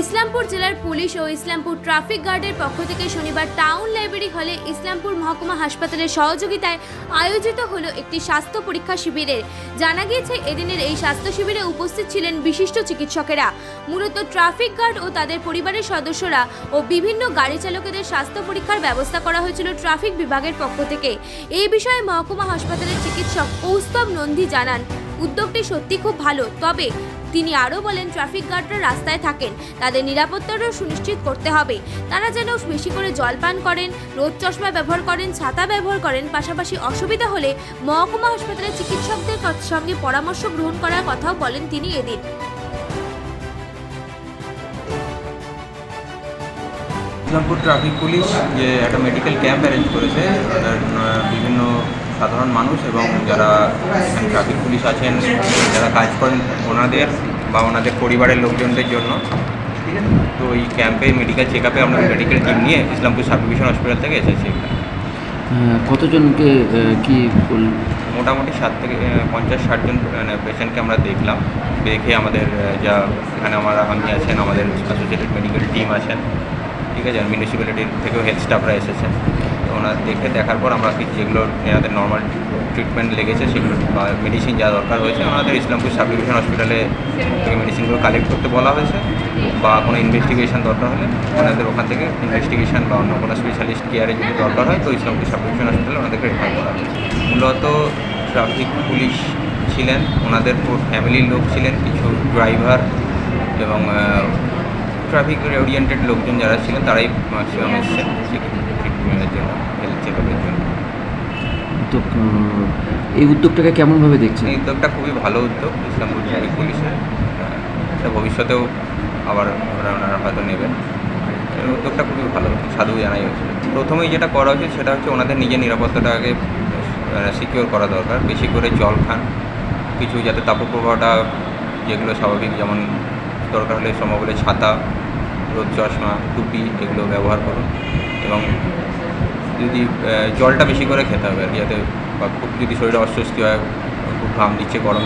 ইসলামপুর জেলার পুলিশ ও ইসলামপুর ট্রাফিক গার্ডের পক্ষ থেকে শনিবার টাউন লাইব্রেরি হলে ইসলামপুর মহকুমা হাসপাতালের সহযোগিতায় আয়োজিত হলো একটি স্বাস্থ্য পরীক্ষা শিবিরের। জানা গিয়েছে এদিনের এই স্বাস্থ্য শিবিরে উপস্থিত ছিলেন বিশিষ্ট চিকিৎসকেরা। মূলত ট্রাফিক গার্ড ও তাদের পরিবারের সদস্যরা ও বিভিন্ন গাড়ি চালকদের স্বাস্থ্য পরীক্ষার ব্যবস্থা করা হয়েছিল ট্রাফিক বিভাগের পক্ষ থেকে। এই বিষয়ে মহকুমা হাসপাতালের চিকিৎসক কৌস্তব নন্দী জানান, উদ্যোগটি সত্যি খুব ভালো। তবে তিনি আরও বলেন, ট্রাফিক গার্ডরা রাস্তায় থাকেন, তাদের নিরাপত্তারও সুনিশ্চিত করতে হবে। তারা যেন বেশি করে জল পান করেন, রোদ চশমা ব্যবহার করেন, ছাতা ব্যবহার করেন। পাশাপাশি অসুবিধা হলে মহকুমা হাসপাতালের চিকিৎসকদের সঙ্গে পরামর্শ গ্রহণ করার কথাও বলেন তিনি এদিন। ইসলামপুর ট্রাফিক পুলিশ যে একটা মেডিকেল ক্যাম্প অ্যারেঞ্জ করেছে, বিভিন্ন সাধারণ মানুষ এবং যারা ট্রাফিক পুলিশ আছেন, যারা কাজ করেন ওনাদের বা ওনাদের পরিবারের লোকজনদের জন্য। তো এই ক্যাম্পে মেডিকেল চেক আপে আমরা মেডিকেল টিম নিয়ে ইসলামপুর সাব ডিভিশন হসপিটাল থেকে এসেছি। কতজনকে কি মোটামুটি 60 থেকে 50-60 জন পেশেন্টকে আমরা দেখলাম। দেখে আমাদের যা এখানে আমি আছেন, আমাদের অ্যাসোসিয়েটেড মেডিকেল টিম আছেন, ঠিক আছে, মিউনিসিপ্যালিটির থেকেও হেলথ স্টাফরা এসেছেন। তো ওনার দেখার পর আমরা কিছু যেগুলো এনাদের নর্মাল ট্রিটমেন্ট লেগেছে সেগুলো বা মেডিসিন যা দরকার হয়েছে ওনাদের ইসলামপুর সাব ডিভিশন হসপিটালে থেকে মেডিসিনগুলো কালেক্ট করতে বলা হয়েছে। বা কোনো ইনভেস্টিগেশন দরকার হলে ওনাদের ওখান থেকে ইনভেস্টিগেশন বা অন্য কোনো স্পেশালিস্ট কেয়ারে যদি দরকার হয় তো ইসলামপুর সাব ডিভিশন হসপিটালে ওনাদেরকে রেফার করা হয়। মূলত ট্রাফিক পুলিশ ছিলেন, ওনাদের ফ্যামিলির লোক ছিলেন, কিছু ড্রাইভার এবং ট্রাফিক ওরিয়েন্টেড লোকজন যারা ছিলেন তারাই ম্যাক্সিমাম এসেছেন ট্রিটমেন্টের জন্য, হেলথ চেকআপের জন্য। এই উদ্যোগটাকে কেমনভাবে দেখছেন? এই উদ্যোগটা খুবই ভালো উদ্যোগ ইসলামপুর ট্রাফিক পুলিশের। এটা ভবিষ্যতেও আবার ওনারা হয়তো নেবেন। এই উদ্যোগটা খুবই ভালো, সাধু জানাই হয়েছে। প্রথমেই যেটা করা উচিত সেটা হচ্ছে ওনাদের নিজের নিরাপত্তাটাকে সিকিওর করা দরকার। বেশি করে জল খান, কিছু যাতে তাপপ্রবাহটা যেগুলো স্বাভাবিক, যেমন দরকার হলে সম্ভব হলে ছাতা, রোদ চশমা, টুপি এগুলো ব্যবহার করুন। এবং যদি জলটা বেশি করে খেতে হবে আর কি, যাতে খুব যদি শরীরে অস্বস্তি হয়, খুব ঘাম দিচ্ছে, গরম